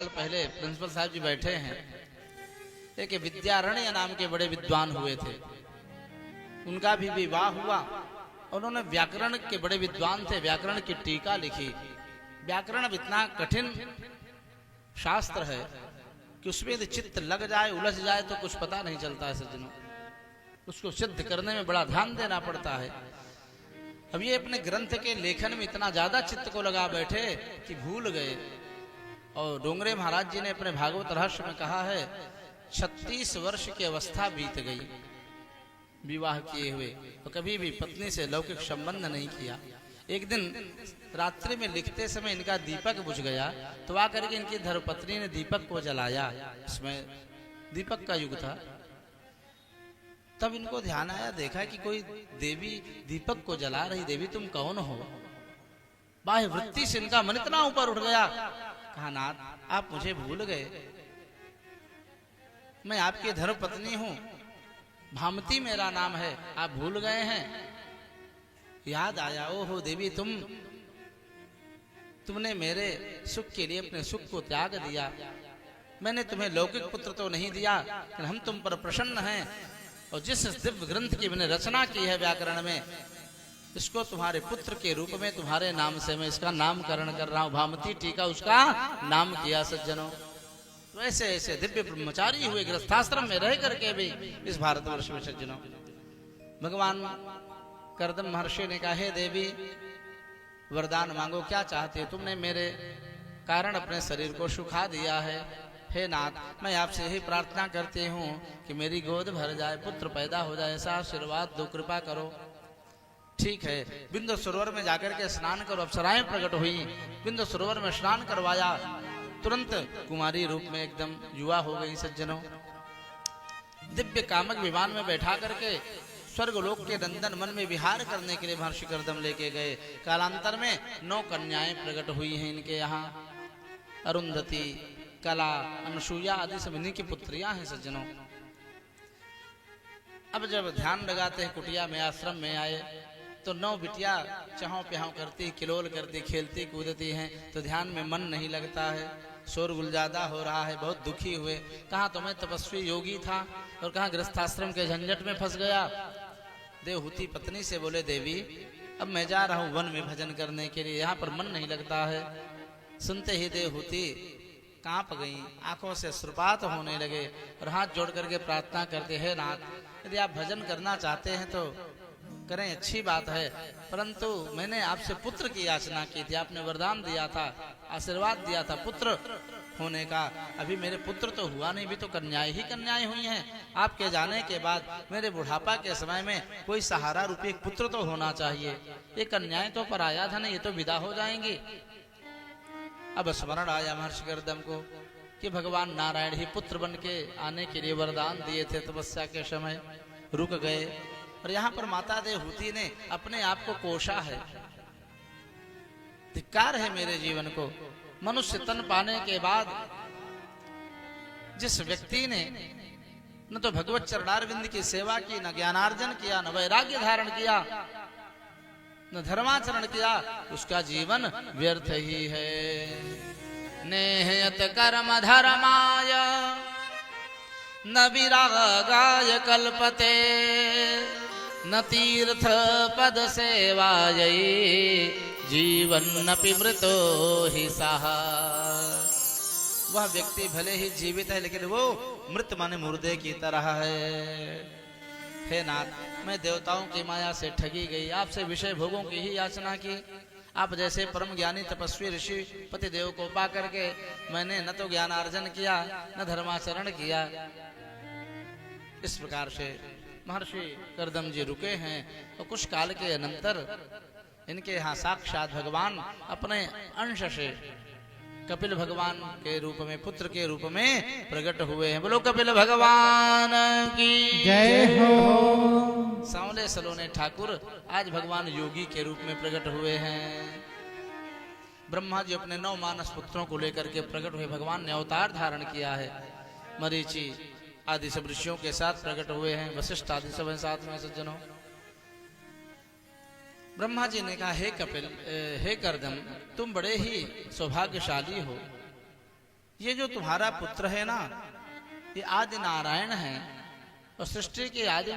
पहले प्रिंसिपल साहब जी बैठे हैं। एक विद्यारण्य नाम के बड़े विद्वान हुए थे, उनका भी विवाह हुआ। उन्होंने व्याकरण के बड़े विद्वान थे, व्याकरण की टीका लिखी। व्याकरण अब इतना कठिन शास्त्र है कि उसमें यदि चित्त लग जाए, उलझ जाए तो कुछ पता नहीं चलता है सज्जनों। उसको सिद्ध करने में बड़ा ध्यान देना पड़ता है। अब ये अपने ग्रंथ के लेखन में इतना ज्यादा चित्त को लगा बैठे कि भूल गए। और डोंगरे महाराज जी ने अपने भागवत रहस्य में कहा है 36 वर्ष की अवस्था बीत गई विवाह किए हुए, तो कभी भी पत्नी से लौकिक संबंध नहीं किया। एक दिन रात्रि में लिखते समय इनका दीपक बुझ गया, तो आकर के इनकी धर्मपत्नी ने दीपक को जलाया। इसमें दीपक का युग था। तब इनको ध्यान आया, देखा कि कोई देवी दीपक को जला रही। देवी तुम कौन हो? बाह्य वृत्ति से इनका मन इतना ऊपर उठ गया, कहा नाथ आप मुझे भूल गए, मैं आपकी धर्मपत्नी हूं, भामती मेरा नाम है, आप भूल गए हैं। याद आया, ओहो देवी तुमने मेरे सुख के लिए अपने सुख को त्याग दिया। मैंने तुम्हें लौकिक पुत्र तो नहीं दिया, लेकिन हम तुम पर प्रसन्न हैं। और जिस दिव्य ग्रंथ की मैंने रचना की है व्याकरण में, इसको तुम्हारे पुत्र के रूप में तुम्हारे नाम से मैं इसका नामकरण कर रहा हूं। भामती टीका उसका नाम किया सज्जनों। तो ऐसे ऐसे दिव्य ब्रह्मचारी हुए गृहस्थाश्रम में रह करके भी इस भारतवर्ष में सज्जनों। भगवान कर्दम महर्षि ने कहा, हे देवी वरदान मांगो, क्या चाहते हो? तुमने मेरे कारण अपने शरीर को सुखा दिया है। हे नाथ मैं आपसे यही प्रार्थना करती हूँ कि मेरी गोद भर जाए, पुत्र पैदा हो जाए, ऐसा आशीर्वाद दो, कृपा करो। ठीक है, बिंदु सरोवर में जाकर के स्नान करो। अप्सराएं प्रकट हुई, बिंदु सरोवर में स्नान करवाया, तुरंत कुमारी रूप में एकदम युवा हो गई सज्जनों। दिव्य कामक विमान में बैठा करके स्वर्गलोक के नंदन मन में विहार करने के लिए महर्षि कर्दम लेके गए। कालांतर में 9 कन्याएं प्रकट हुई हैं इनके यहाँ। अरुंधति, कला, अनसुईया आदि सब इन्हीं की पुत्रियां हैं सज्जनों। अब जब ध्यान लगाते हैं कुटिया में, आश्रम में आए, तो 9 बिटिया चहाव प्याव करती, किलोल करती, खेलती कूदती हैं, तो ध्यान में मन नहीं लगता है। शोरगुल ज्यादा हो रहा है, बहुत दुखी हुए। कहाँ तो मैं तपस्वी योगी था और कहाँ गृहस्थाश्रम के झंझट में फंस गया। देवहूति पत्नी से बोले, देवी अब मैं जा रहा हूँ वन में भजन करने के लिए, यहाँ पर मन नहीं लगता है। सुनते ही देवहूति कांप गई, आंखों से अश्रुपात होने लगे और हाथ जोड़ करके प्रार्थना करते, हे नाथ यदि आप भजन करना चाहते हैं तो करें, अच्छी बात है, परंतु मैंने आपसे पुत्र की याचना की थी, आपने वरदान दिया था, आशीर्वाद दिया था पुत्र होने का। अभी मेरे पुत्र तो हुआ नहीं, भी तो कन्याएं ही कन्याएं हुई हैं। आपके जाने के बाद मेरे बुढ़ापा के समय में कोई सहारा रूपी एक पुत्र तो होना चाहिए। ये कन्याएं तो पराया धन, ये तो विदा हो जाएंगी। अब स्मरण आया महर्षि कर्दम को कि भगवान नारायण ही पुत्र बन के आने के लिए वरदान दिए थे तपस्या के समय, रुक गए। और यहाँ पर माता देवहूति ने अपने आप को कोशा है। धिक्कार है मेरे जीवन को। मनुष्य तन पाने के बाद जिस व्यक्ति ने न तो भगवत चरणारविंद की सेवा की, न ज्ञानार्जन किया, न वैराग्य धारण किया, न धर्माचरण किया, उसका जीवन व्यर्थ ही है। नेहयत कर्म धर्माय न विरागाय कल्पते, न तीर्थ पद सेवायै जीवन्नपि मृतो हि सः। वह व्यक्ति भले ही जीवित है, लेकिन वो मृत माने मुर्दे की तरह है। हे नाथ मैं देवताओं की माया से ठगी गई, आपसे विषय भोगों की ही याचना की। आप जैसे परम ज्ञानी तपस्वी ऋषि पति देव को पा करके मैंने न तो ज्ञानार्जन किया, न धर्माचरण किया। इस प्रकार से महर्षि कर्दम जी रुके हैं। और कुछ काल के अनंतर इनके यहाँ साक्षात भगवान अपने अंश से कपिल भगवान के रूप में, पुत्र के रूप में प्रकट हुए हैं। बोलो कपिल भगवान की जय हो। सांवले सलोने ठाकुर आज भगवान योगी के रूप में प्रकट हुए हैं। ब्रह्मा जी अपने 9 मानस पुत्रों को लेकर के प्रकट हुए। भगवान ने अवतार धारण किया है। मरीचि आदि सब ऋषियों के साथ प्रकट हुए हैं। वशिष्ठ आदि सब साथ में सज्जनों। ब्रह्मा जी ने कहा, हे कपिल, हे कर्दम, तुम बड़े ही सौभाग्यशाली हो। ये जो तुम्हारा पुत्र है ना, ये आदि नारायण है और सृष्टि के आदि